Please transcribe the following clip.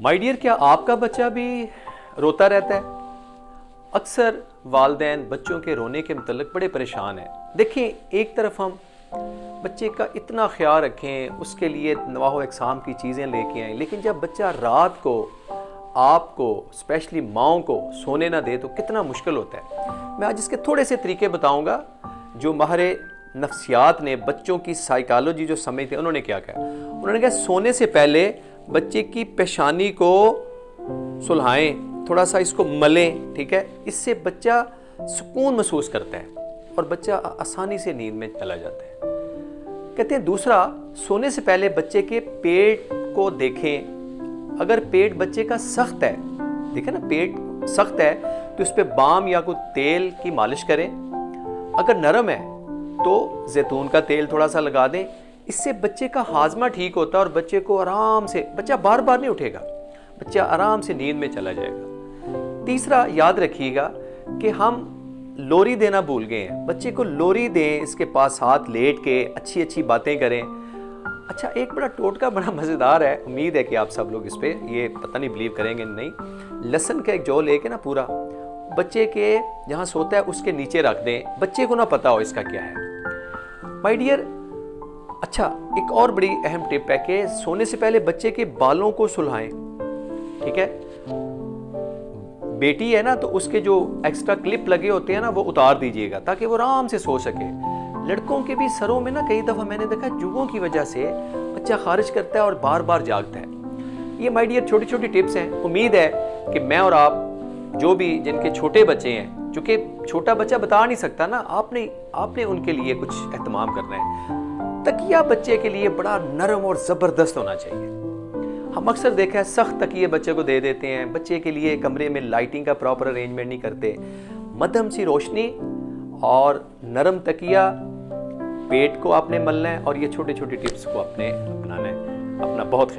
My dear, क्या आपका बच्चा भी रोता रहता है? अक्सर वालिदैन बच्चों के रोने के मुतल्लिक बड़े परेशान हैं। देखिए, एक तरफ हम बच्चे का इतना ख्याल रखें, उसके लिए नवाह इकसाम की चीज़ें लेके आएँ, लेकिन जब बच्चा रात को आपको स्पेशली माओं को सोने ना दे तो कितना मुश्किल होता है। मैं आज इसके थोड़े से तरीके बताऊंगा जो माहिर नफ्सियात ने, बच्चों की साइकोलॉजी जो समझते हैं, उन्होंने क्या कहा। उन्होंने कहा सोने से पहले बच्चे की पेशानी को सुलहाएं, थोड़ा सा इसको मलें, ठीक है। इससे बच्चा सुकून महसूस करता है और बच्चा आसानी से नींद में चला जाता है। कहते हैं दूसरा, सोने से पहले बच्चे के पेट को देखें। अगर पेट बच्चे का सख्त है, देखें ना, पेट सख्त है तो उस पर बाम या कोई तेल की मालिश करें। अगर नरम है तो जैतून का तेल थोड़ा सा लगा दें। इससे बच्चे का हाजमा ठीक होता है और बच्चे को आराम से, बच्चा बार बार नहीं उठेगा, बच्चा आराम से नींद में चला जाएगा। तीसरा, याद रखिएगा कि हम लोरी देना भूल गए हैं। बच्चे को लोरी दें, इसके पास हाथ लेट के अच्छी अच्छी बातें करें। अच्छा, एक बड़ा टोटका बड़ा मज़ेदार है, उम्मीद है कि आप सब लोग इस पे, ये पता नहीं बिलीव करेंगे नहीं। लहसुन का एक जौ लेके ना पूरा बच्चे के जहाँ सोता है उसके नीचे रख दें, बच्चे को ना पता हो इसका क्या है। माय डियर, अच्छा, एक और बड़ी अहम टिप है कि सोने से पहले बच्चे के बालों को सुलहाएं, ठीक है। बेटी है ना तो उसके जो एक्स्ट्रा क्लिप लगे होते हैं ना वो उतार दीजिएगा ताकि वो आराम से सो सके। लड़कों के भी सरों में ना कई दफ़ा मैंने देखा जुगों की वजह से बच्चा खारिज करता है और बार बार जागता है। ये माय डियर छोटी छोटी टिप्स हैं। उम्मीद है कि मैं और आप जो भी जिनके छोटे बच्चे हैं, चूँकि छोटा बच्चा बता नहीं सकता ना, आपने उनके लिए कुछ एहतमाम करना है। तकिया बच्चे के लिए बड़ा नरम और ज़बरदस्त होना चाहिए। हम अक्सर देखा है सख्त तकिए बच्चे को दे देते हैं, बच्चे के लिए कमरे में लाइटिंग का प्रॉपर अरेंजमेंट नहीं करते। मध्यम सी रोशनी और नरम तकिया, पेट को आपने मलना है और ये छोटे छोटे टिप्स को आपने अपनाना है। अपना बहुत ख्याल।